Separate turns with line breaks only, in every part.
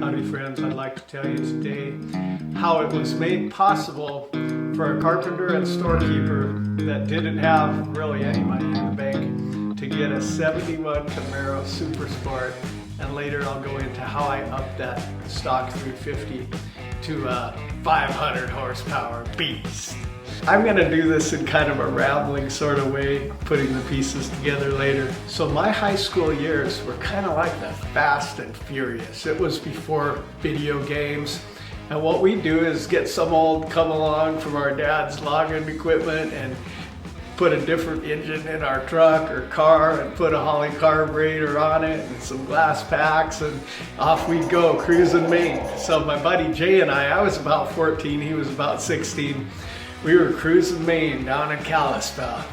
Howdy friends, I'd like to tell you today how it was made possible for a carpenter and storekeeper that didn't have really any money in the bank to get a 71 Camaro Super Sport, and later I'll go into how I upped that stock 350 to a 500 horsepower beast. I'm going to do this in kind of a rambling sort of way, putting the pieces together later. So my high school years were kind of like the Fast and Furious. It was before video games. And what we do is get some old come along from our dad's logging equipment and put a different engine in our truck or car and put a Holly carburetor on it and some glass packs, and off we'd go cruising Maine. So my buddy Jay and I was about 14, he was about 16. We were cruising Maine down in Kalispell.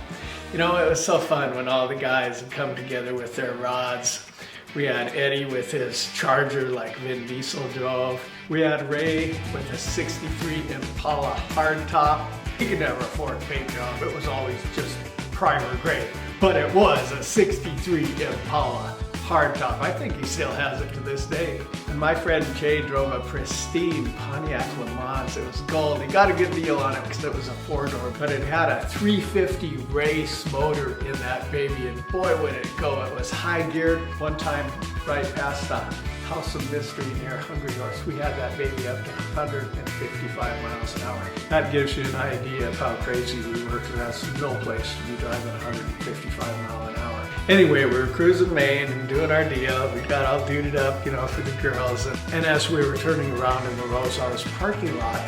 You know, it was so fun when all the guys would come together with their rods. We had Eddie with his Charger like Vin Diesel drove. We had Ray with a 63 Impala hardtop. He could never afford a paint job. It was always just primer gray. But it was a 63 Impala hardtop. I think he still has it to this day. And my friend Jay drove a pristine Pontiac Le Mans. It was gold. He got a good deal on it because it was a four-door, but it had a 350 race motor in that baby, and boy would it go. It was high geared. One time right past the House of Mystery near Hungry Horse, we had that baby up to 155 miles an hour. That gives you an idea of how crazy we were, because that's no place to be driving 155 miles an hour. Anyway, we were cruising Maine and doing our deal. We got all duded up, you know, for the girls. And as we were turning around in the Rosales parking lot,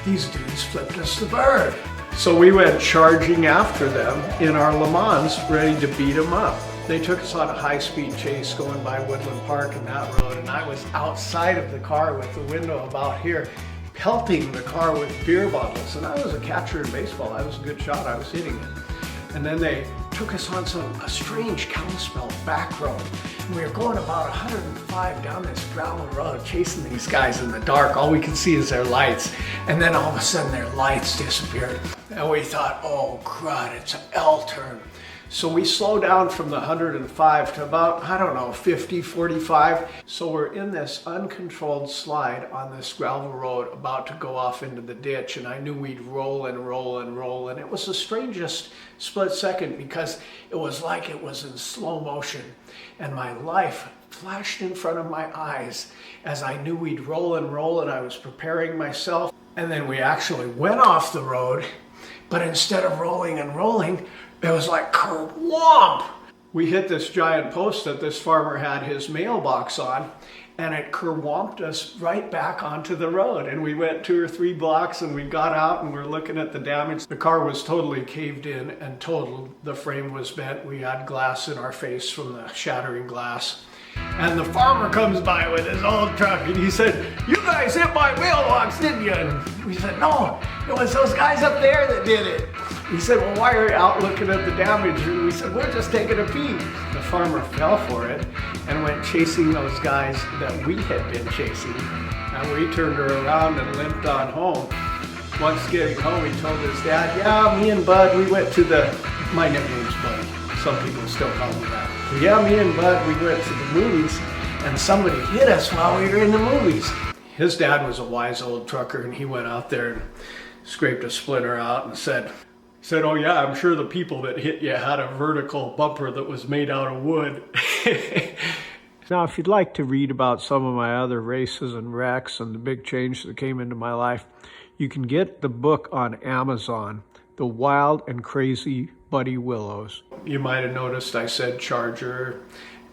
these dudes flipped us the bird. So we went charging after them in our Le Mans, ready to beat them up. They took us on a high-speed chase going by Woodland Park and that road, and I was outside of the car with the window about here, pelting the car with beer bottles. And I was a catcher in baseball. I was a good shot. I was hitting it. And then they took us on a strange Kalispell back road. And we were going about 105 down this gravel road, chasing these guys in the dark. All we could see is their lights. And then all of a sudden their lights disappeared. And we thought, oh crud, it's an L-turn. So we slow down from the 105 to about, I don't know, 50, 45. So we're in this uncontrolled slide on this gravel road about to go off into the ditch, and I knew we'd roll and roll and roll, and it was the strangest split second because it was like it was in slow motion, and my life flashed in front of my eyes as I knew we'd roll and roll, and I was preparing myself. And then we actually went off the road, but instead of rolling and rolling, it was like kerwomp! We hit this giant post that this farmer had his mailbox on, and it kerwomped us right back onto the road. And we went 2 or 3 blocks and we got out and we're looking at the damage. The car was totally caved in and totaled. The frame was bent. We had glass in our face from the shattering glass. And the farmer comes by with his old truck and he said, "You guys hit my mailbox, didn't you?" And we said, "No, it was those guys up there that did it." He said, "Well, why are you out looking at the damage?" And we said, "We're just taking a peek." The farmer fell for it and went chasing those guys that we had been chasing. And we turned her around and limped on home. Once getting home, he told his dad, "Yeah, me and Bud, we went to my nickname's Bud. Some people still call me that. Yeah, me and Bud, we went to the movies and somebody hit us while we were in the movies." His dad was a wise old trucker, and he went out there and scraped a splinter out and said, "Oh yeah, I'm sure the people that hit you had a vertical bumper that was made out of wood." Now, if you'd like to read about some of my other races and wrecks and the big change that came into my life, you can get the book on Amazon, The Wild and Crazy Buddy Willows. You might have noticed I said Charger,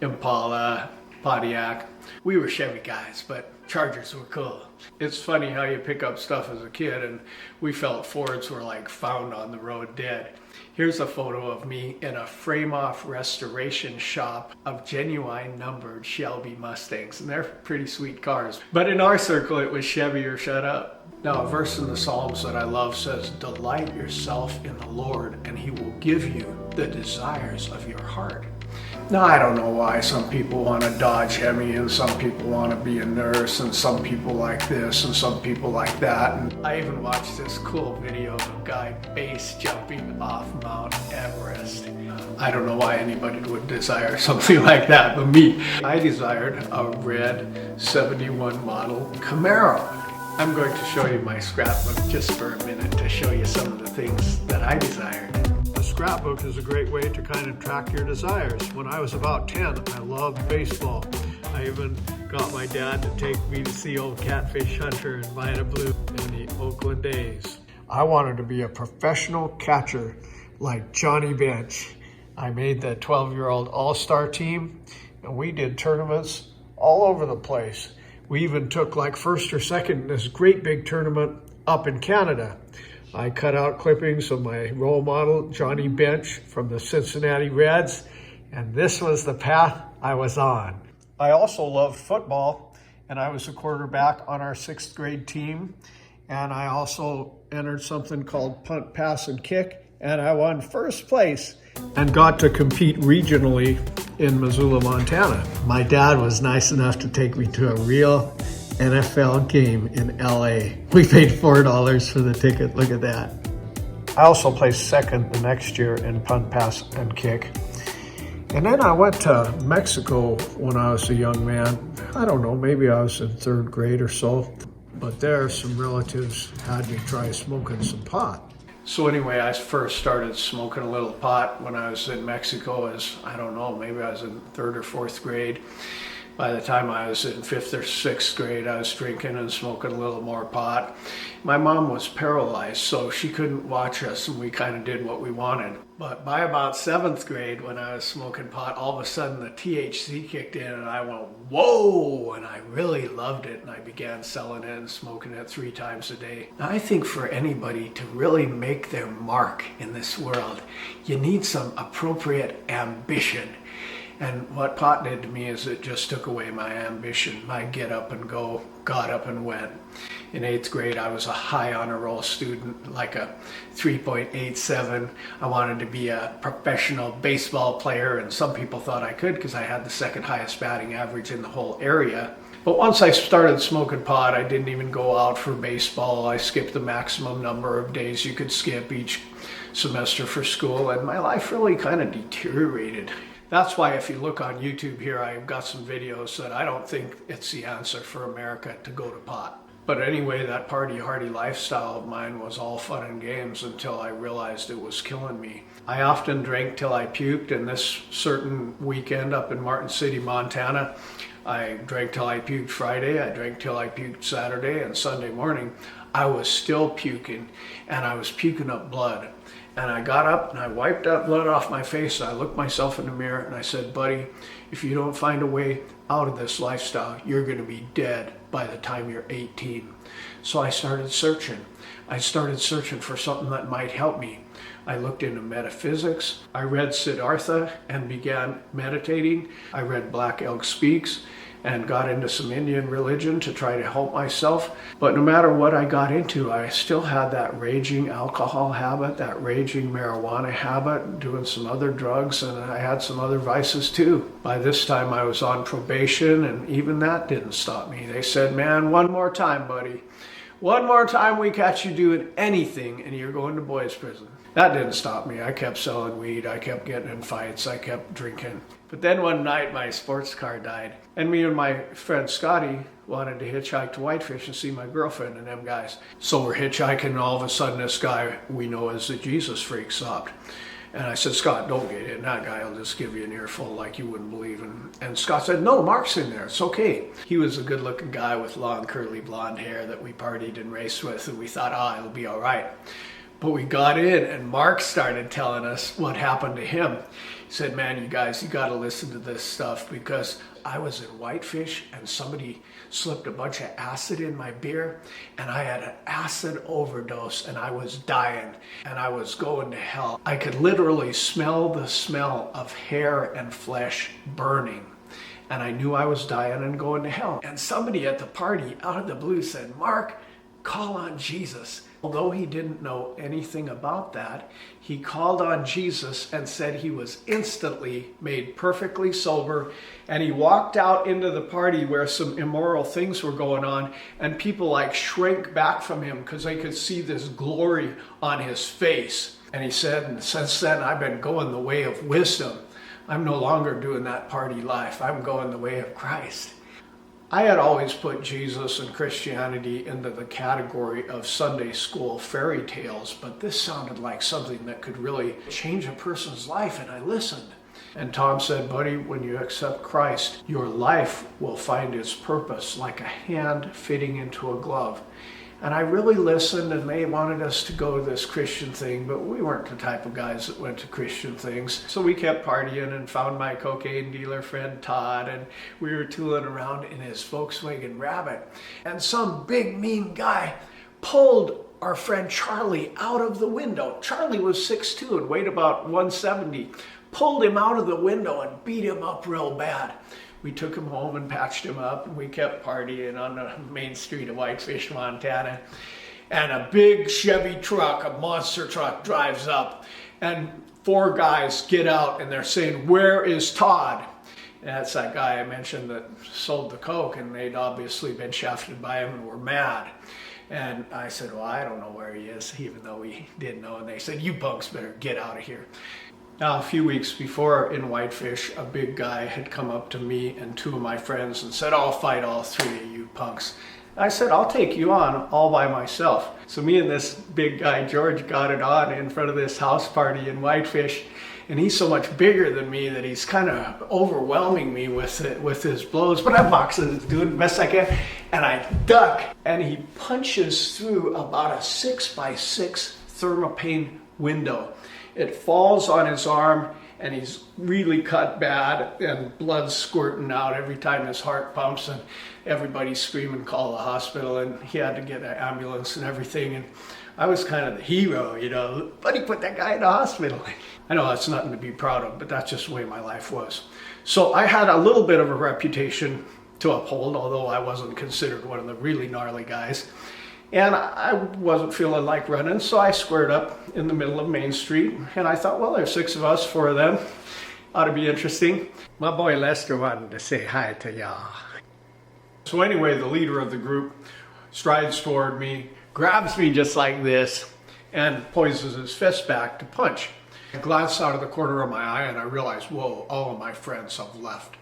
Impala, Pontiac. We were Chevy guys, but Chargers were cool. It's funny how you pick up stuff as a kid, and we felt Fords were like found on the road dead. Here's a photo of me in a frame-off restoration shop of genuine numbered Shelby Mustangs, and they're pretty sweet cars. But in our circle, it was Chevy or shut up. Now, a verse in the Psalms that I love says, "Delight yourself in the Lord, and He will give you the desires of your heart." Now, I don't know why some people want to dodge Hemi and some people want to be a nurse and some people like this and some people like that. And I even watched this cool video of a guy base jumping off Mount Everest. I don't know why anybody would desire something like that but me. I desired a red 71 model Camaro. I'm going to show you my scrapbook just for a minute to show you some of the things that I desired. The scrapbook is a great way to kind of track your desires. When I was about 10, I loved baseball. I even got my dad to take me to see old Catfish Hunter and Vida Blue in the Oakland A's. I wanted to be a professional catcher like Johnny Bench. I made the 12-year-old all-star team, and we did tournaments all over the place. We even took like first or second in this great big tournament up in Canada. I cut out clippings of my role model, Johnny Bench, from the Cincinnati Reds, and this was the path I was on. I also loved football, and I was a quarterback on our 6th grade team, and I also entered something called punt, pass, and kick, and I won first place and got to compete regionally in Missoula, Montana. My dad was nice enough to take me to a real NFL game in LA. We paid $4 for the ticket, look at that. I also placed second the next year in punt, pass, and kick. And then I went to Mexico when I was a young man. I don't know, maybe I was in 3rd grade or so. But there, some relatives had me try smoking some pot. So anyway, I first started smoking a little pot when I was in Mexico as, I don't know, maybe I was in 3rd or 4th grade. By the time I was in 5th or 6th grade, I was drinking and smoking a little more pot. My mom was paralyzed, so she couldn't watch us, and we kind of did what we wanted. But by about 7th grade, when I was smoking pot, all of a sudden the THC kicked in, and I went, whoa, and I really loved it, and I began selling it and smoking it 3 times a day. Now, I think for anybody to really make their mark in this world, you need some appropriate ambition. And what pot did to me is it just took away my ambition, my get up and go, got up and went. In 8th grade, I was a high honor roll student, like a 3.87. I wanted to be a professional baseball player, and some people thought I could because I had the 2nd highest batting average in the whole area. But once I started smoking pot, I didn't even go out for baseball. I skipped the maximum number of days you could skip each semester for school, and my life really kind of deteriorated. That's why if you look on YouTube here, I've got some videos that I don't think it's the answer for America to go to pot. But anyway, that party-hardy lifestyle of mine was all fun and games until I realized it was killing me. I often drank till I puked, and this certain weekend up in Martin City, Montana, I drank till I puked Friday, I drank till I puked Saturday, and Sunday morning, I was still puking, and I was puking up blood. And I got up and I wiped that blood off my face. I looked myself in the mirror and I said, buddy, if you don't find a way out of this lifestyle, you're going to be dead by the time you're 18. So I started searching. I started searching for something that might help me. I looked into metaphysics. I read Siddhartha and began meditating. I read Black Elk Speaks and got into some Indian religion to try to help myself. But no matter what I got into, I still had that raging alcohol habit, that raging marijuana habit, doing some other drugs, and I had some other vices too. By this time I was on probation, and even that didn't stop me. They said, man, one more time, buddy. One more time we catch you doing anything and you're going to boys' prison. That didn't stop me. I kept selling weed. I kept getting in fights. I kept drinking. But then one night my sports car died. And me and my friend Scotty wanted to hitchhike to Whitefish and see my girlfriend and them guys. So we're hitchhiking and all of a sudden this guy we know as the Jesus freak stopped. And I said, Scott, don't get in. That guy will just give you an earful like you wouldn't believe. And Scott said, no, Mark's in there. It's okay. He was a good-looking guy with long, curly blonde hair that we partied and raced with. And we thought, it'll be all right. But we got in and Mark started telling us what happened to him. He said, man, you guys, you got to listen to this stuff because I was in Whitefish and somebody slipped a bunch of acid in my beer and I had an acid overdose and I was dying and I was going to hell. I could literally smell the smell of hair and flesh burning. And I knew I was dying and going to hell. And somebody at the party out of the blue said, Mark, call on Jesus. Although he didn't know anything about that, he called on Jesus and said he was instantly made perfectly sober. And he walked out into the party where some immoral things were going on, and people like shrank back from him because they could see this glory on his face. And he said, and since then I've been going the way of wisdom. I'm no longer doing that party life. I'm going the way of Christ. I had always put Jesus and Christianity into the category of Sunday school fairy tales, but this sounded like something that could really change a person's life, and I listened. And Tom said, buddy, when you accept Christ, your life will find its purpose like a hand fitting into a glove. And I really listened, and they wanted us to go to this Christian thing, but we weren't the type of guys that went to Christian things. So we kept partying and found my cocaine dealer friend Todd, and we were tooling around in his Volkswagen Rabbit. And some big mean guy pulled our friend Charlie out of the window. Charlie was 6'2" and weighed about 170. Pulled him out of the window and beat him up real bad. We took him home and patched him up, and we kept partying on the main street of Whitefish, Montana. And a big Chevy truck, a monster truck, drives up, and 4 guys get out, and they're saying, "Where is Todd?" And that's that guy I mentioned that sold the coke, and they'd obviously been shafted by him and were mad. And I said, well, I don't know where he is, even though we did know. And they said, you punks better get out of here. Now, a few weeks before in Whitefish, a big guy had come up to me and 2 of my friends and said, I'll fight all 3 of you punks. I said, I'll take you on all by myself. So me and this big guy, George, got it on in front of this house party in Whitefish. And he's so much bigger than me that he's kind of overwhelming me with his blows. But I'm boxing, doing the best I can. And I duck, and he punches through about a 6x6 thermopane window. It falls on his arm, and he's really cut bad, and blood's squirting out every time his heart pumps, and everybody's screaming, call the hospital, and he had to get an ambulance and everything. And I was kind of the hero, you know, buddy, put that guy in the hospital. I know that's nothing to be proud of, but that's just the way my life was. So I had a little bit of a reputation to uphold, although I wasn't considered one of the really gnarly guys. And I wasn't feeling like running, so I squared up in the middle of Main Street. And I thought, well, there's 6 of us, 4 of them. Ought to be interesting. My boy Lester wanted to say hi to y'all. So anyway, the leader of the group strides toward me, grabs me just like this, and poises his fist back to punch. I glanced out of the corner of my eye, and I realized, whoa, all of my friends have left.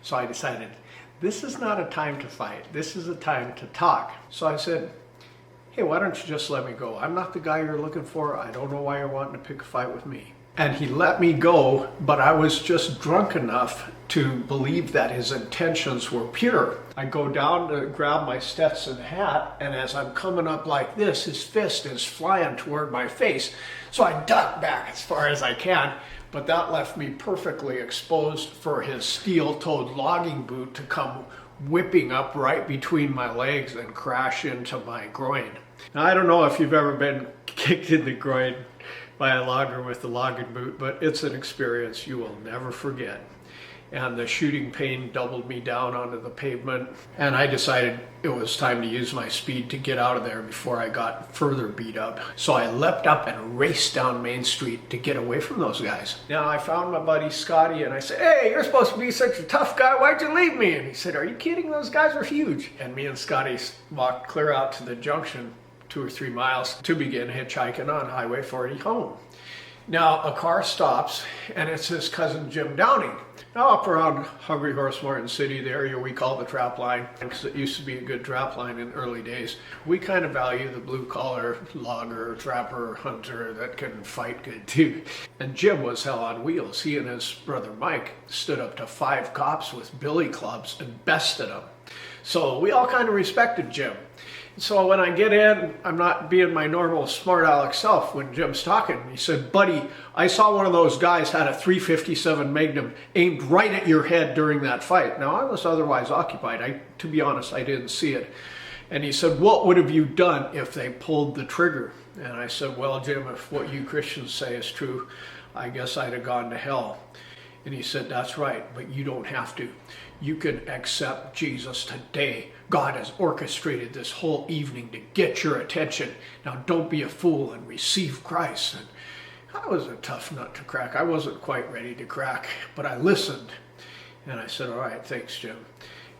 So I decided, this is not a time to fight. This is a time to talk. So I said, hey, why don't you just let me go? I'm not the guy you're looking for. I don't know why you're wanting to pick a fight with me. And he let me go, but I was just drunk enough to believe that his intentions were pure. I go down to grab my Stetson hat, and as I'm coming up like this, his fist is flying toward my face. So I duck back as far as I can, but that left me perfectly exposed for his steel-toed logging boot to come whipping up right between my legs and crash into my groin. Now, I don't know if you've ever been kicked in the groin by a logger with a logging boot, but it's an experience you will never forget. And the shooting pain doubled me down onto the pavement, and I decided it was time to use my speed to get out of there before I got further beat up. So I leapt up and raced down Main Street to get away from those guys. Now I found my buddy Scotty, and I said, hey, you're supposed to be such a tough guy, why'd you leave me? And he said, are you kidding? Those guys are huge. And me and Scotty walked clear out to the junction, 2 or 3 miles, to begin hitchhiking on Highway 40 home. Now a car stops, and it's his cousin Jim Downing. Now up around Hungry Horse Martin City, the area we call the trap line, because it used to be a good trap line in the early days, we kind of value the blue collar logger, trapper, hunter that can fight good too. And Jim was hell on wheels. He and his brother Mike stood up to 5 cops with billy clubs and bested them. So we all kind of respected Jim. So when I get in, I'm not being my normal smart aleck self when Jim's talking. He said, buddy, I saw one of those guys had a .357 Magnum aimed right at your head during that fight. Now, I was otherwise occupied. To be honest, I didn't see it. And he said, what would have you done if they pulled the trigger? And I said, well, Jim, if what you Christians say is true, I guess I'd have gone to hell. And he said, that's right, but you don't have to. You can accept Jesus today. God has orchestrated this whole evening to get your attention. Now don't be a fool and receive Christ. And that was a tough nut to crack. I wasn't quite ready to crack, but I listened. And I said, all right, thanks, Jim.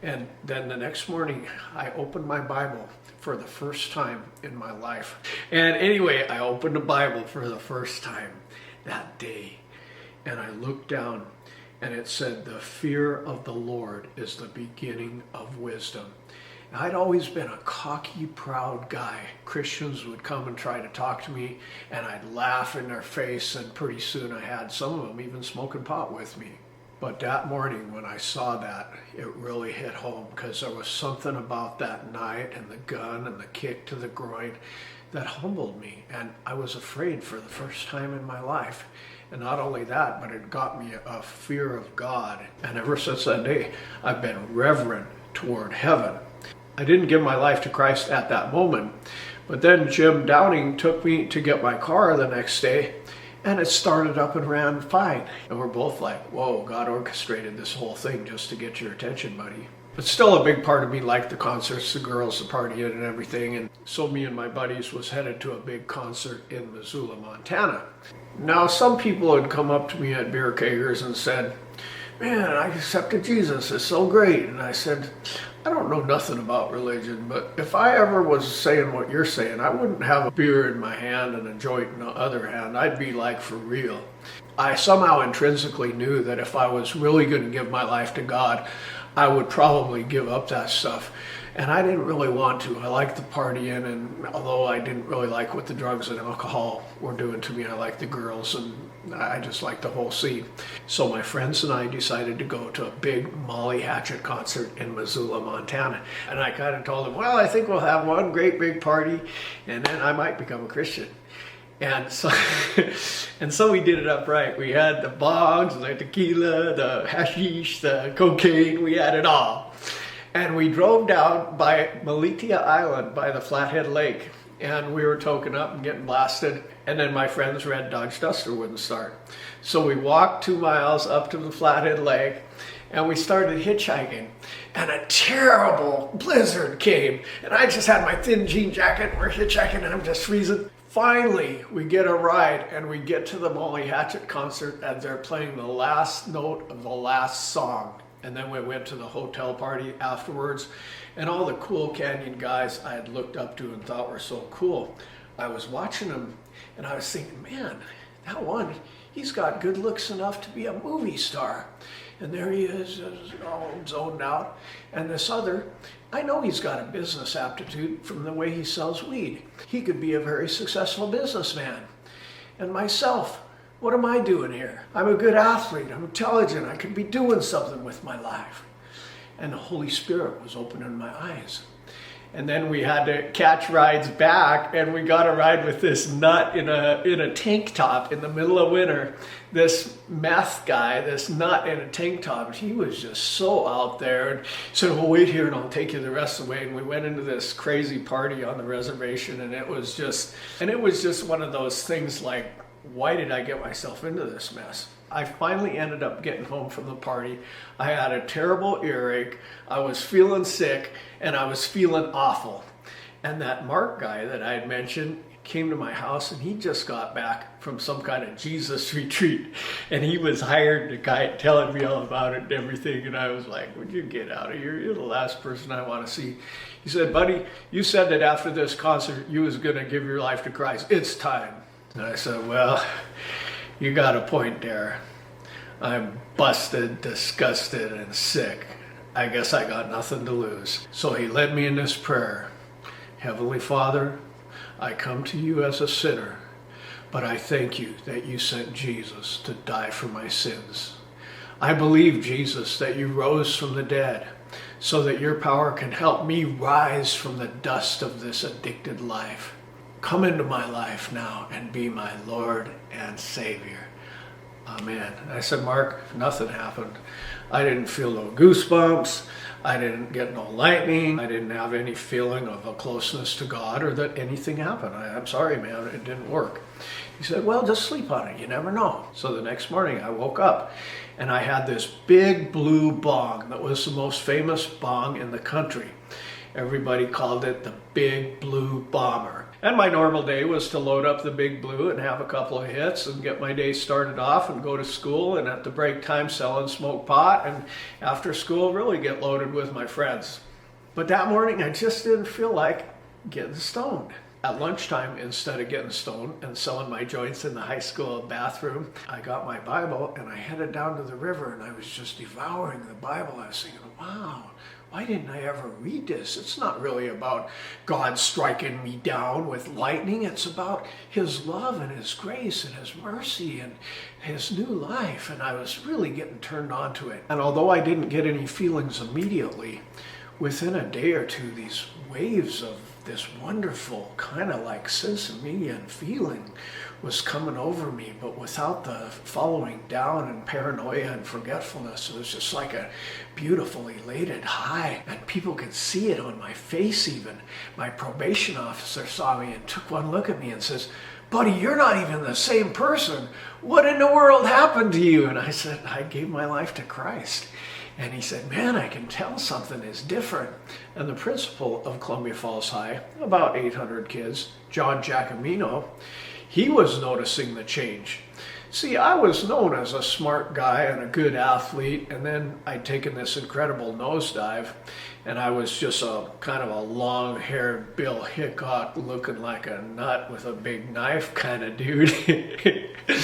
And then the next morning, I opened my Bible for the first time in my life. And anyway, I opened the Bible for the first time that day. And I looked down, and it said, the fear of the Lord is the beginning of wisdom. Now, I'd always been a cocky, proud guy. Christians would come and try to talk to me, and I'd laugh in their face, and pretty soon I had some of them even smoking pot with me. But that morning when I saw that, it really hit home, because there was something about that night and the gun and the kick to the groin that humbled me. And I was afraid for the first time in my life. And not only that, but it got me a fear of God. And ever since that day, I've been reverent toward heaven. I didn't give my life to Christ at that moment. But then Jim Downing took me to get my car the next day. And it started up and ran fine. And we're both like, whoa, God orchestrated this whole thing just to get your attention, buddy. But still a big part of me liked the concerts, the girls, the partying and everything. And so me and my buddies was headed to a big concert in Missoula, Montana. Now, some people had come up to me at beer kegers and said, man, I accepted Jesus. It's so great. And I said, I don't know nothing about religion, but if I ever was saying what you're saying, I wouldn't have a beer in my hand and a joint in the other hand. I'd be like for real. I somehow intrinsically knew that if I was really going to give my life to God, I would probably give up that stuff. And I didn't really want to. I liked the partying, and although I didn't really like what the drugs and alcohol were doing to me, I liked the girls, and I just liked the whole scene. So my friends and I decided to go to a big Molly Hatchet concert in Missoula, Montana. And I kind of told them, well, I think we'll have one great big party, and then I might become a Christian. And so, we did it up right. We had the bongs, the tequila, the hashish, the cocaine, we had it all. And we drove down by Malitia Island by the Flathead Lake, and we were toking up and getting blasted. And then my friend's red Dodge Duster wouldn't start. So we walked 2 miles up to the Flathead Lake, and we started hitchhiking. And a terrible blizzard came, and I just had my thin jean jacket, and we're hitchhiking, and I'm just freezing. Finally, we get a ride, and we get to the Molly Hatchet concert, and they're playing the last note of the last song. And then we went to the hotel party afterwards, and all the cool Canyon guys I had looked up to and thought were so cool. I was watching them, and I was thinking, man, that one, he's got good looks enough to be a movie star. And there he is, all zoned out. And this other, I know he's got a business aptitude from the way he sells weed. He could be a very successful businessman. And myself, what am I doing here? I'm a good athlete. I'm intelligent. I could be doing something with my life. And the Holy Spirit was opening my eyes. And then we had to catch rides back, and we got a ride with this nut in a tank top in the middle of winter. This meth guy, this nut in a tank top, he was just so out there. And he said, well, wait here and I'll take you the rest of the way. And we went into this crazy party on the reservation, and it was just one of those things like, why did I get myself into this mess? I finally ended up getting home from the party. I had a terrible earache. I was feeling sick, and I was feeling awful. And that Mark guy that I had mentioned came to my house, and he just got back from some kind of Jesus retreat. And he was hired to guy telling me all about it and everything. And I was like, would you get out of here? You're the last person I want to see. He said, buddy, you said that after this concert, you was going to give your life to Christ. It's time. And I said, well, you got a point there. I'm busted, disgusted, and sick. I guess I got nothing to lose. So he led me in this prayer. Heavenly Father, I come to you as a sinner, but I thank you that you sent Jesus to die for my sins. I believe, Jesus, that you rose from the dead so that your power can help me rise from the dust of this addicted life. Come into my life now and be my Lord and Savior. Amen. And I said, Mark, nothing happened. I didn't feel no goosebumps. I didn't get no lightning. I didn't have any feeling of a closeness to God or that anything happened. I'm sorry, man, it didn't work. He said, well, just sleep on it. You never know. So the next morning I woke up and I had this big blue bong that was the most famous bong in the country. Everybody called it the Big Blue Bomber. And my normal day was to load up the Big Blue and have a couple of hits and get my day started off and go to school, and at the break time sell and smoke pot, and after school really get loaded with my friends. But that morning I just didn't feel like getting stoned. At lunchtime, instead of getting stoned and selling my joints in the high school bathroom, I got my Bible and I headed down to the river, and I was just devouring the Bible. I was thinking, wow, why didn't I ever read this? It's not really about God striking me down with lightning. It's about His love and His grace and His mercy and His new life. And I was really getting turned on to it. And although I didn't get any feelings immediately, within a day or two, these waves of this wonderful kind of like sesame feeling was coming over me, but without the following down and paranoia and forgetfulness. It was just like a beautiful, elated high, and people could see it on my face even. My probation officer saw me and took one look at me and says, "Buddy, you're not even the same person. What in the world happened to you?" And I said, "I gave my life to Christ." And he said, "Man, I can tell something is different." And the principal of Columbia Falls High, about 800 kids, John Giacomino, he was noticing the change. See, I was known as a smart guy and a good athlete, and then I'd taken this incredible nosedive, and I was just a kind of a long-haired Bill Hickok looking like a nut with a big knife kind of dude.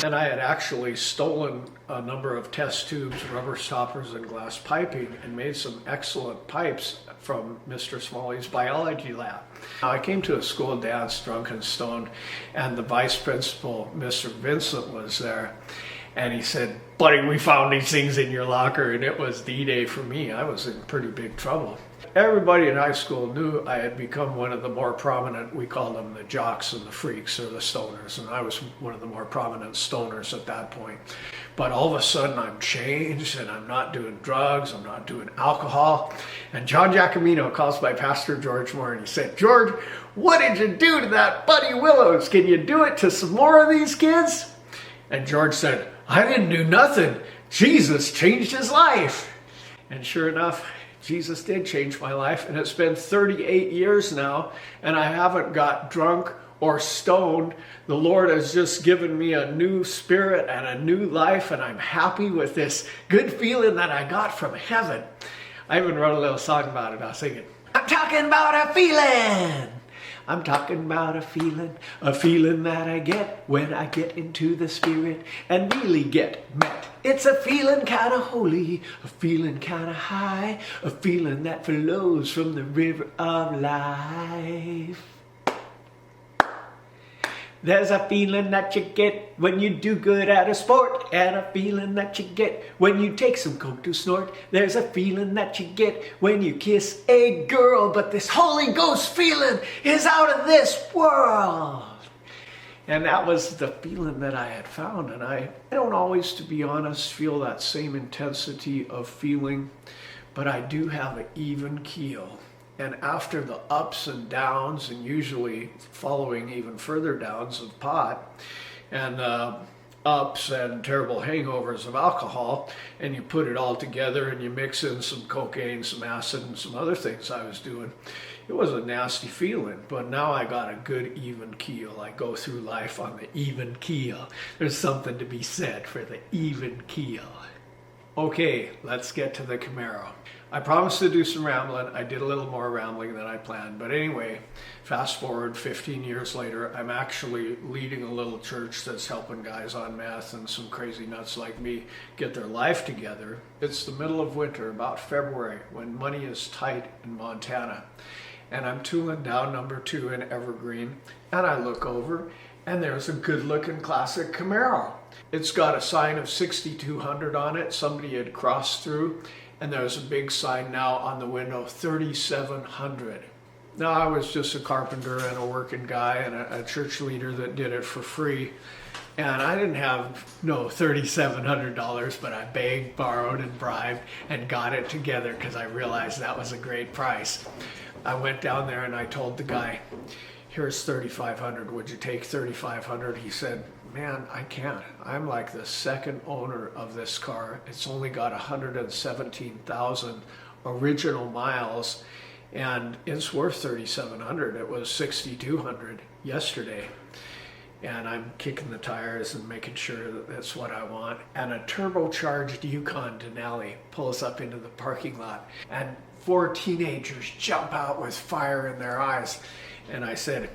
And I had actually stolen a number of test tubes, rubber stoppers, and glass piping, and made some excellent pipes from Mr. Smalley's biology lab. Now, I came to a school dance drunk and stoned, and the vice principal, Mr. Vincent, was there. And he said, "Buddy, we found these things in your locker." And it was D-Day for me. I was in pretty big trouble. Everybody in high school knew I had become one of the more prominent, we called them the jocks and the freaks, or the stoners. And I was one of the more prominent stoners at that point. But all of a sudden I'm changed, and I'm not doing drugs, I'm not doing alcohol. And John Giacomino calls my pastor, George Moore, and he said, "George, what did you do to that Buddy Willows? Can you do it to some more of these kids?" And George said, "I didn't do nothing. Jesus changed his life." And sure enough, Jesus did change my life, and it's been 38 years now, and I haven't got drunk or stoned. The Lord has just given me a new spirit and a new life, and I'm happy with this good feeling that I got from heaven. I even wrote a little song about it. I was singing, "I'm talking about a feeling. I'm talking about a feeling that I get when I get into the Spirit and really get met. It's a feeling kind of holy, a feeling kind of high, a feeling that flows from the river of life. There's a feeling that you get when you do good at a sport, and a feeling that you get when you take some coke to snort. There's a feeling that you get when you kiss a girl, but this Holy Ghost feeling is out of this world." And that was the feeling that I had found. And I don't always, to be honest, feel that same intensity of feeling, but I do have an even keel. And after the ups and downs, and usually following even further downs of pot, and ups and terrible hangovers of alcohol, and you put it all together and you mix in some cocaine, some acid, and some other things I was doing, it was a nasty feeling. But now I got a good even keel. I go through life on the even keel. There's something to be said for the even keel. Okay, let's get to the Camaro. I promised to do some rambling. I did a little more rambling than I planned. But anyway, fast forward 15 years later, I'm actually leading a little church that's helping guys on meth and some crazy nuts like me get their life together. It's the middle of winter, about February, when money is tight in Montana. And I'm tooling down number 2 in Evergreen, and I look over, and there's a good-looking classic Camaro. It's got a sign of 6200 on it. Somebody had crossed through, and there's a big sign now on the window, 3700. Now, I was just a carpenter and a working guy and a church leader that did it for free. And I didn't have no $3,700, but I begged, borrowed, and bribed and got it together because I realized that was a great price. I went down there and I told the guy, "Here's $3,500. Would you take $3,500? He said, man, I can't. I'm like the second owner of this car. It's only got 117,000 original miles, and it's worth $3,700. It was $6,200 yesterday. And I'm kicking the tires and making sure that that's what I want. And a turbocharged Yukon Denali pulls up into the parking lot, and 4 teenagers jump out with fire in their eyes. And I said,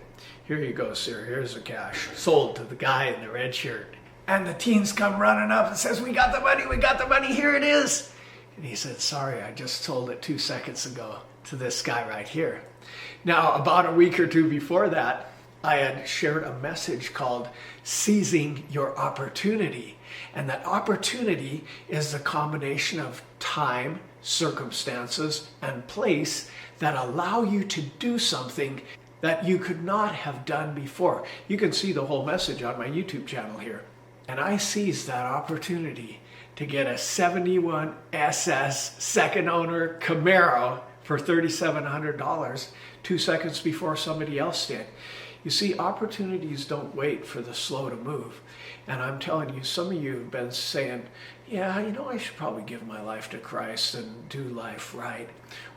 here you go, sir, here's the cash. Sold to the guy in the red shirt. And the teens come running up and says, we got the money, here it is. And he said, sorry, I just sold it 2 seconds ago to this guy right here. Now, about a week or two before that, I had shared a message called Seizing Your Opportunity. And that opportunity is the combination of time, circumstances, and place that allow you to do something that you could not have done before. You can see the whole message on my YouTube channel here. And I seized that opportunity to get a 71 SS second owner Camaro for $3,700 2 seconds before somebody else did. You see, opportunities don't wait for the slow to move. And I'm telling you, some of you have been saying, yeah, you know, I should probably give my life to Christ and do life right.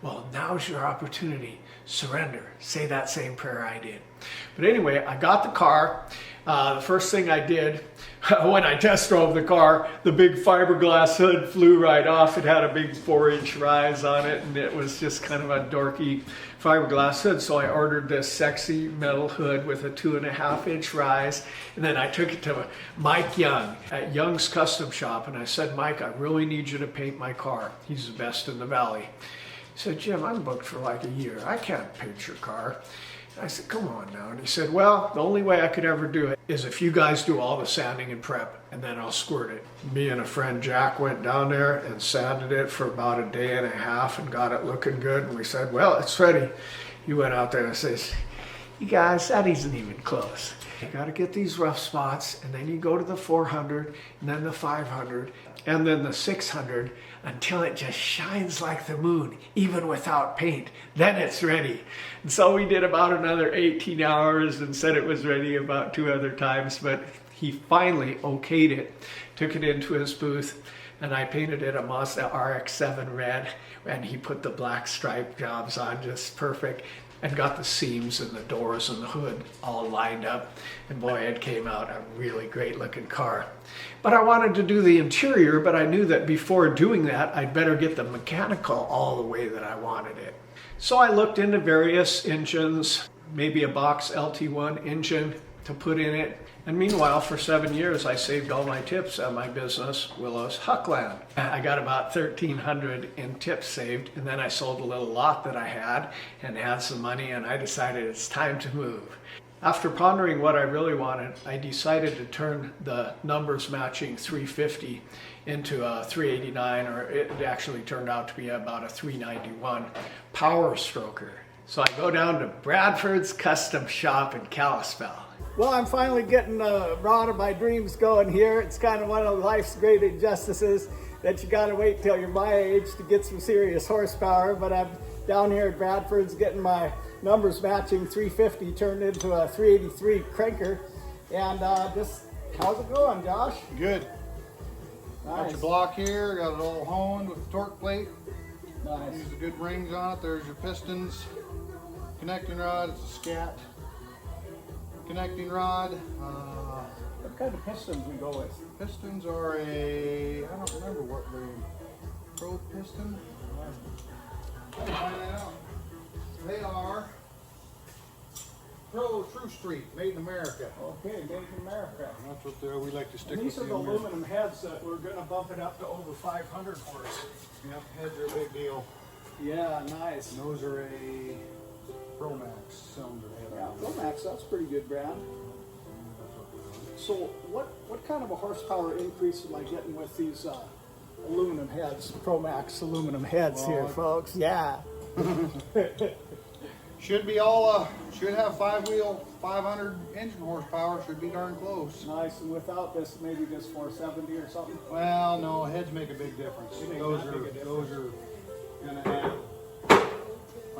Well, now's your opportunity. Surrender. Say that same prayer I did. But anyway, I got the car. The first thing I did when I test drove the car, the big fiberglass hood flew right off. It had a big 4-inch rise on it, and it was just kind of a dorky fiberglass hood. So I ordered this sexy metal hood with a 2.5-inch rise, and then I took it to Mike Young at Young's Custom Shop, and I said, Mike, I really need you to paint my car. He's the best in the valley. He said, Jim, I'm booked for like a year. I can't paint your car. I said, come on now. And he said, well, the only way I could ever do it is if you guys do all the sanding and prep, and then I'll squirt it. Me and a friend, Jack, went down there and sanded it for about a day and a half and got it looking good. And we said, well, it's ready. He went out there and says, you guys, that isn't even close. You got to get these rough spots, and then you go to the 400, and then the 500, and then the 600, until it just shines like the moon, even without paint. Then it's ready. And so we did about another 18 hours and said it was ready about 2 other times, but he finally okayed it, took it into his booth, and I painted it a Mazda RX-7 red, and he put the black stripe jobs on just perfect, and got the seams and the doors and the hood all lined up. And boy, it came out a really great looking car. But I wanted to do the interior, but I knew that before doing that, I'd better get the mechanical all the way that I wanted it. So I looked into various engines, maybe a box LT1 engine to put in it. And meanwhile, for 7 years, I saved all my tips at my business, Willow's Huckland. I got about 1,300 in tips saved, and then I sold a little lot that I had and had some money, and I decided it's time to move. After pondering what I really wanted, I decided to turn the numbers matching 350 into a 389, or it actually turned out to be about a 391 Power Stroker. So I go down to Bradford's Custom Shop in Kalispell. Well, I'm finally getting the rod of my dreams going here. It's kind of one of life's great injustices that you gotta wait till you're my age to get some serious horsepower, but I'm down here at Bradford's getting my numbers matching 350 turned into a 383 cranker. And just, how's it going, Josh?
Good.
Nice.
Got your block here, got it all honed with the torque plate.
Nice.
Use the good rings on it. There's your pistons. Connecting rod, it's a scat. Connecting rod.
What kind of pistons we go with?
Pistons are I don't remember what Pro piston. I'll find that out. They are Pro True Street, made in America.
Okay, made in America.
That's what we like to stick
And
with.
these are the aluminum heads that we're going to bump it up to over 500 horse.
Yep, heads are a big deal.
Yeah, nice.
And those are a Pro Max cylinder head.
Yeah, Promax, that's a pretty good brand. So what kind of a horsepower increase am I getting with these aluminum heads, Promax aluminum heads here, folks? Yeah.
Should be should have 5-wheel, 500 engine horsepower, should be darn close.
Nice, and without this, maybe just 470 or something?
Well, no, heads make a big difference.
They make
Those
that
are
big a difference.
gonna have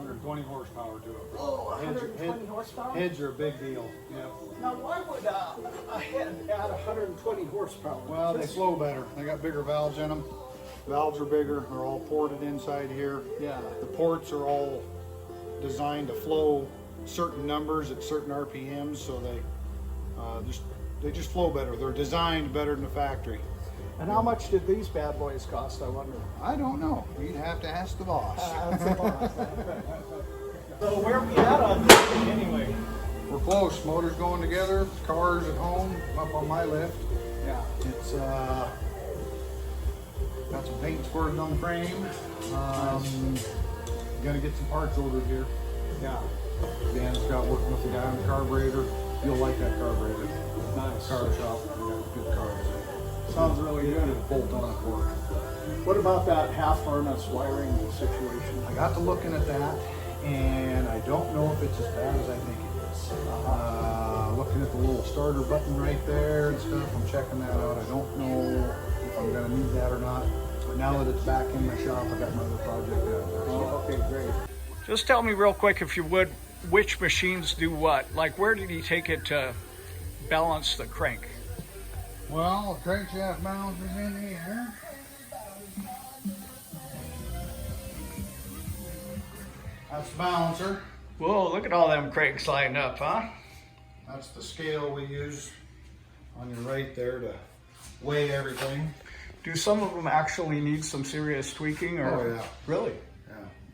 120 horsepower to it.
Whoa, 120 horsepower?
Heads are a big deal. Yep.
Now, why would a head add 120 horsepower?
Well, they flow better. They got bigger valves in them. Valves are bigger. They're all ported inside here.
Yeah.
The ports are all designed to flow certain numbers at certain RPMs, so they just flow better. They're designed better than the factory.
And how much did these bad boys cost, I wonder?
I don't know. You'd have to ask the boss.
That's the boss. So where are we at on this thing anyway?
We're close. Motor's going together. Car's at home, up on my lift.
Yeah.
It's got some paint squirted on the frame. Gonna get some parts ordered here.
Yeah.
Dan's got working with the guy on the carburetor. You'll like that carburetor.
Nice.
Car shop. We got good cars.
Sounds really good.
Bolt on it work.
What about that half harness wiring situation?
I got to looking at that, and I don't know if it's as bad as I think it is. Looking at the little starter button right there and stuff, I'm checking that out. I don't know if I'm gonna need that or not. But now that it's back in my shop, I got another project out there.
Oh, okay, great.
Just tell me real quick, if you would, which machines do what? Like, where did he take it to balance the crank?
Well, the crankshaft balancer's in here. That's the balancer.
Whoa, look at all them cranks lined up, huh?
That's the scale we use on your right there to weigh everything.
Do some of them actually need some serious tweaking? Or?
Oh, yeah.
Really?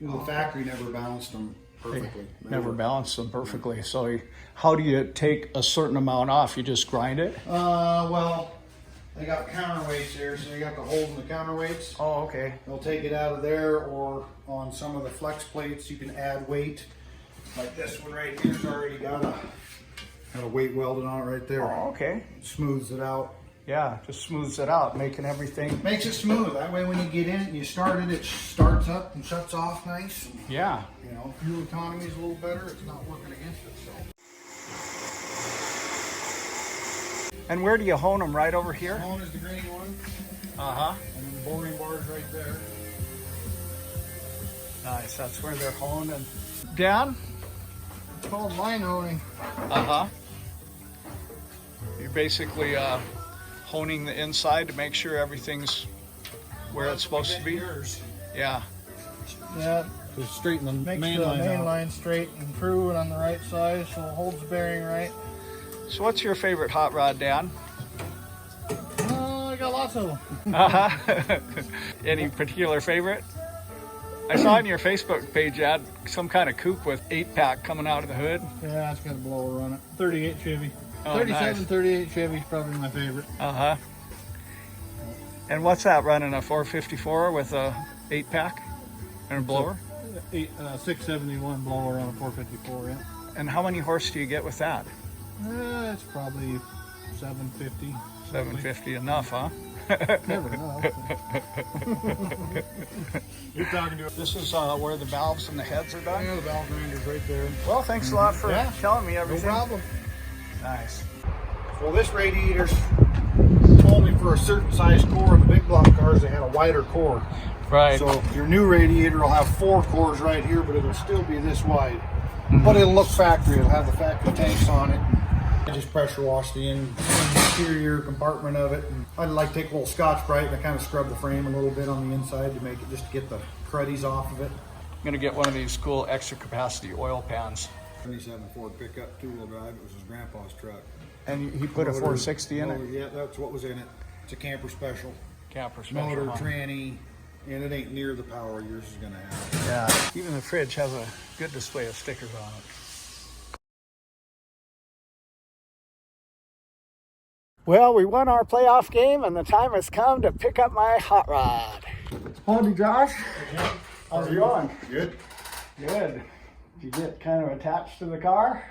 Yeah. The factory never balanced them perfectly.
Never balanced them perfectly. So how do you take a certain amount off? You just grind it?
Well, they got counterweights here, so they got the holes in the counterweights.
Oh, okay.
They'll take it out of there, or on some of the flex plates, you can add weight. Like this one right here's already got a weight welded on it right there.
Oh, okay.
It smooths it out.
Yeah, just smooths it out, making everything.
Makes it smooth. That way when you get in it and you start it, it starts up and shuts off nice.
Yeah.
You know, fuel economy is a little better. It's not working against it, so.
And where do you hone them? Right over here?
Hone is the green one.
Uh-huh.
And then the boring bar is right there.
Nice, that's where they're honed. And Dan?
It's called line honing.
Uh-huh. You're basically honing the inside to make sure everything's where it's supposed to be.
Yours.
Yeah.
Yeah. To straighten the
Makes
main
the
line
main
out.
line straight and true and on the right side, so it holds the bearing right.
So what's your favorite hot rod, Dan?
I got lots of them.
Uh-huh. Any particular favorite? I saw on your Facebook page you had some kind of coupe with 8-pack coming out of the hood.
Yeah, it's got a blower on it. 38 Chevy.
Oh,
37,
nice.
38 Chevy is probably my favorite.
Uh-huh. And what's that running, a 454 with a 8-pack and a blower?
671 blower on a 454, yeah.
And how many horse do you get with that?
It's probably 750.
750 enough, huh?
Never know.
You're talking to
This is where the valves and the heads are done?
Yeah, the valve grinder's right there.
Well, thanks a lot for
Yeah.
telling me
No
everything.
problem.
Nice.
Well, this radiator's only for a certain size core. In the big block cars, they had a wider core.
Right.
So your new radiator will have 4 cores right here, but it'll still be this wide. But it'll look factory. It'll have the factory tanks on it. I just pressure wash the interior compartment of it. And I'd like to take a little Scotch-Brite and I kind of scrub the frame a little bit on the inside to make it, just to get the cruddies off of it.
I'm gonna get one of these cool extra capacity oil pans.
77 Ford pickup, 2-wheel drive. It was his grandpa's truck.
And he put a 460 in it?
Yeah, that's what was in it. It's a camper special.
Camper special.
Motor,
huh?
tranny, and it ain't near the power yours is gonna have.
Yeah. Even the fridge has a good display of stickers on it.
Well, we won our playoff game, and the time has come to pick up my hot rod. Howdy, Josh. How's it going?
Good.
Good. Did you get kind of attached to the car?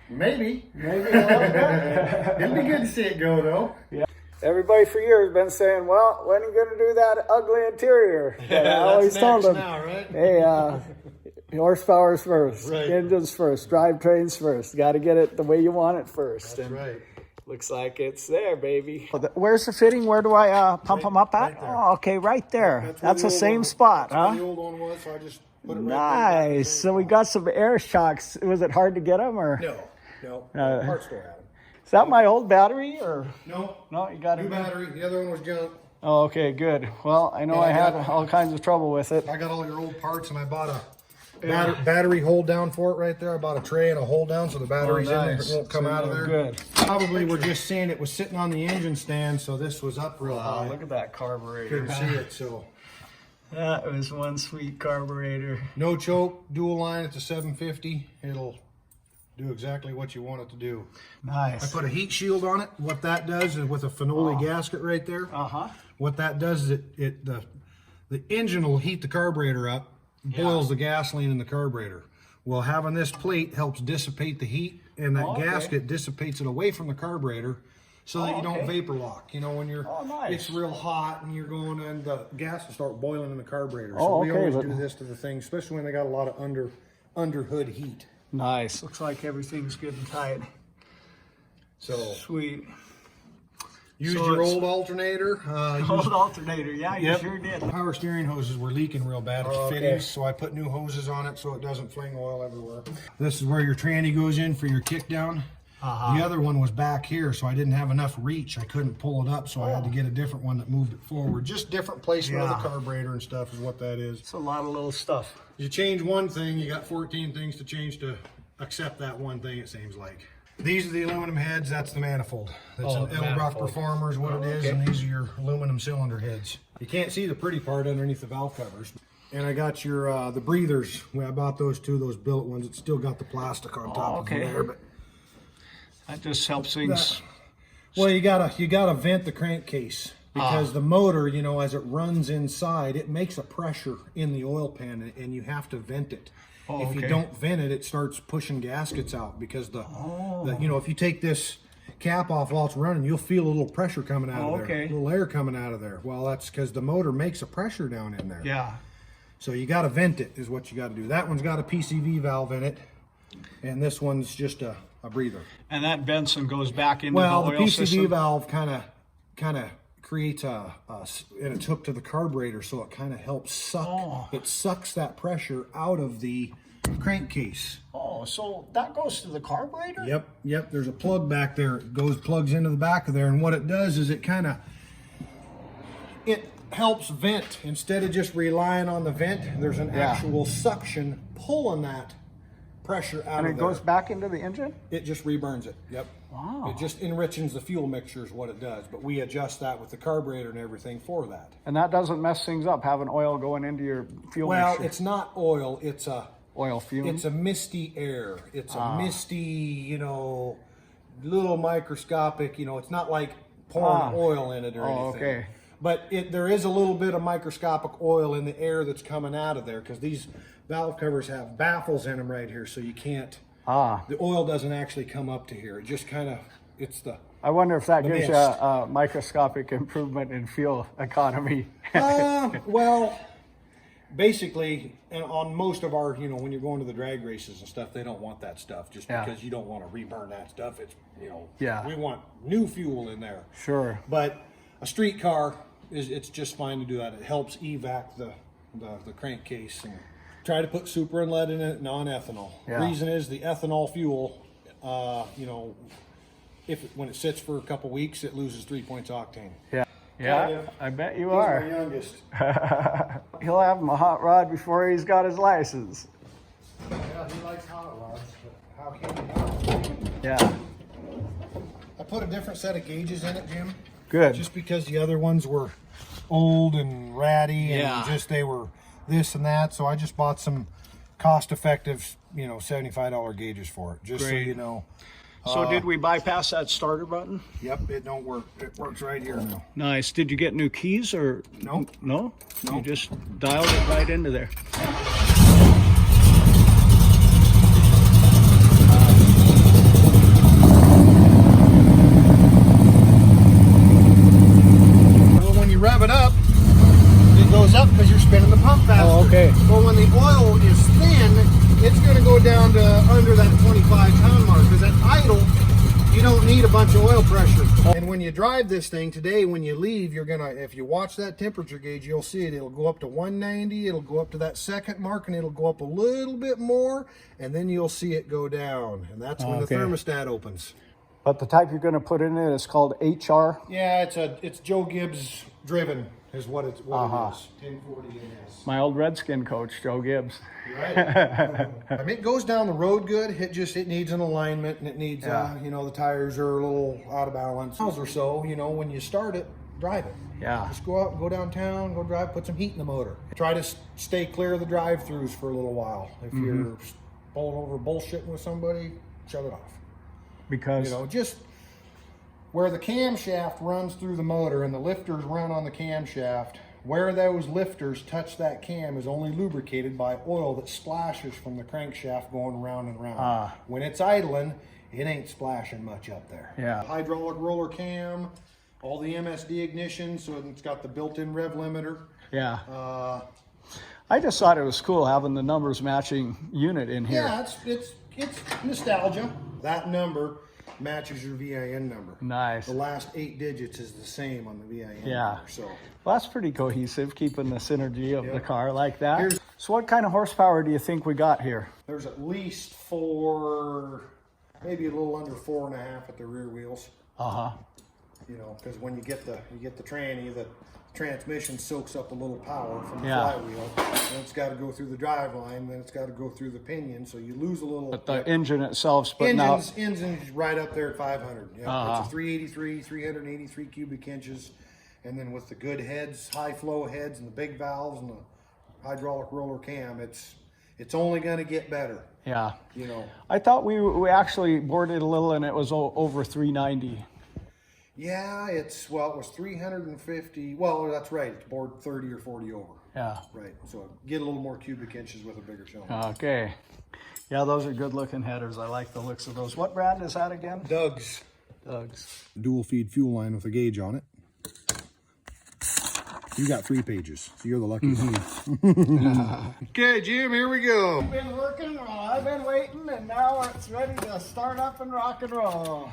Maybe.
Maybe a little bit.
It'd be good to see it go though.
Yeah. Everybody for years been saying, well, when are you going to do that ugly interior? But I always told them,
now, right?
hey, horsepower's first,
Right.
engines first, drivetrains first. Got to get it the way you want it first.
That's
And
right.
looks like it's there, baby.
Where's the fitting? Where do I pump them up at?
right there.
Oh, okay, right there. That's
where
the
old
same
one-
spot,
that's where
huh?
the old one was, so I just Put it right there.
Nice. So we got some air shocks. Was it hard to get them, or?
No.
Uh,
Parts store had them.
Is that my old battery, or?
No.
No, you got
New
it.
battery. The other one was junk.
Oh, okay, good. Well, I know
And
I
I
had
got-
all kinds of trouble with it.
I got all your old parts, and I bought a battery hold down for it right there. I bought a tray and a hold down so the battery's in there. It won't come
So
out of there.
Good.
Probably we're just saying it was sitting on the engine stand, so this was up real
Oh,
high.
look at that carburetor.
Couldn't see it, so.
That was one sweet carburetor.
No choke, dual line at the 750. It'll do exactly what you want it to do.
Nice.
I put a heat shield on it. What that does is with a phenolic gasket right there.
Uh-huh.
What that does is the engine will heat the carburetor up, boils the gasoline in the carburetor. Well, having this plate helps dissipate the heat, and that gasket dissipates it away from the carburetor so that you don't vapor lock. You know, when you're it's real hot and you're going, and the gas will start boiling in the carburetor. So we always do this to the thing, especially when they got a lot of under hood heat.
Nice. Looks like everything's good and tight.
So
Sweet.
used your old alternator.
Old alternator, yeah, you sure did.
Power steering hoses were leaking real bad at fittings, so I put new hoses on it so it doesn't fling oil everywhere. This is where your tranny goes in for your kick down. The other one was back here, so I didn't have enough reach. I couldn't pull it up, so I had to get a different one that moved it forward. Just different placement of the carburetor and stuff is what that is.
It's a lot of little stuff.
You change one thing, you got 14 things to change to accept that one thing, it seems like. These are the aluminum heads, that's the manifold. That's an Edelbrock Performer is what it is, and these are your aluminum cylinder heads. You can't see the pretty part underneath the valve covers. And I got your the breathers. I bought those two, those billet ones. It's still got the plastic on top of them there, but
that just helps things.
well, you gotta vent the crankcase because the motor, you know, as it runs inside, it makes a pressure in the oil pan, and you have to vent it. If you don't vent it, it starts pushing gaskets out because the you know, if you take this cap off while it's running, you'll feel a little pressure coming out of there, a little air coming out of there. Well, that's because the motor makes a pressure down in there.
Yeah.
So you got to vent it is what you got to do. That one's got a PCV valve in it, and this one's just a breather.
And that Benson goes back into
Well,
the
the
oil
PCV
system.
valve kind of creates and it's hooked to the carburetor, so it kind of helps suck. It sucks that pressure out of the crankcase.
Oh, so that goes to the carburetor?
Yep. There's a plug back there. It plugs into the back of there, and what it does is it helps vent instead of just relying on the vent. There's an actual suction pulling that pressure out of there.
And it goes back into the engine?
It just reburns it. Yep.
Wow.
It just enriches the fuel mixture is what it does, but we adjust that with the carburetor and everything for that.
And that doesn't mess things up, having oil going into your fuel mixture?
Well, it's not oil. It's a
oil fume.
It's a misty air. It's a misty, you know, little microscopic. You know, it's not like pouring oil in it or anything.
Okay.
But there is a little bit of microscopic oil in the air that's coming out of there because these valve covers have baffles in them right here, so you can't. The oil doesn't actually come up to here. It just kind of, it's the.
I wonder if that gives you a microscopic improvement in fuel economy.
Well, basically, and on most of our, you know, when you're going to the drag races and stuff, they don't want that stuff just because you don't want to reburn that stuff. It's, you know, we want new fuel in there.
Sure.
But a street car it's just fine to do that. It helps evac the crankcase and try to put super and lead in it, non-ethanol. Reason is the ethanol fuel, you know, when it sits for a couple weeks, it loses 3 points octane.
Yeah, I bet you
He's
are.
my youngest.
He'll have him a hot rod before he's got his license.
Yeah, he likes hot rods, but how can he?
Yeah.
I put a different set of gauges in it, Jim.
Good.
Just because the other ones were old and ratty and just they were this and that, so I just bought some cost-effective, you know, $75 gauges for it, just so you know.
So did we bypass that starter button?
Yep, it don't work. It works right here now.
Nice. Did you get new keys or?
Nope.
No? You just dialed it right into there.
When you rev it up, it goes up because you're spinning the pump faster.
Oh, okay.
Well, when the oil is thin, it's going to go down to under that 25-pound mark because at idle, you don't need a bunch of oil pressure. And when you drive this thing today, when you leave, you're gonna, if you watch that temperature gauge, you'll see it. It'll go up to 190. It'll go up to that second mark, and it'll go up a little bit more, and then you'll see it go down. And that's when the thermostat opens.
But the type you're going to put in it is called HR.
Yeah, it's Joe Gibbs driven is what it is. 1040 NS.
My old Redskin coach, Joe Gibbs.
Right. I mean, it goes down the road good. It needs an alignment, and it needs you know, the tires are a little out of balance. Miles or so, you know, when you start it, drive it.
Yeah.
Just go out, go downtown, go drive, put some heat in the motor. Try to stay clear of the drive-throughs for a little while. If you're pulling over bullshitting with somebody, shut it off.
Because,
you know, just where the camshaft runs through the motor and the lifters run on the camshaft, where those lifters touch that cam is only lubricated by oil that splashes from the crankshaft going round and round. When it's idling, it ain't splashing much up there.
Yeah.
Hydraulic roller cam, all the MSD ignition, so it's got the built-in rev limiter.
yeah. I just thought it was cool having the numbers matching unit in here.
Yeah, it's nostalgia. That number matches your VIN number.
Nice.
The last 8 digits is the same on the VIN
Yeah.
number. So
Well, that's pretty cohesive, keeping the synergy of the car like that. So what kind of horsepower do you think we got here?
there's at least 4, maybe a little under 4.5 at the rear wheels. You know, because when you get the tranny, the transmission soaks up a little power from the flywheel, and it's got to go through the drive line, then it's got to go through the pinion, so you lose a little.
But the engine itself spitting out.
Engine's right up there at 500. Yeah, it's a 383 cubic inches, and then with the good heads, high flow heads, and the big valves and the hydraulic roller cam, it's only going to get better.
Yeah.
You know.
I thought we actually boarded a little, and it was over 390.
Yeah, it was 350. Well, that's right. It's bored 30 or 40 over.
Yeah.
Right. So get a little more cubic inches with a bigger cylinder.
Okay. Yeah, those are good looking headers. I like the looks of those. What brand is that again?
Doug's.
Doug's.
Dual feed fuel line with a gauge on it. You got 3 pages, so you're the lucky one. Okay, Jim, here we go.
I've been working while I've been waiting, and now it's ready to start up and rock and roll.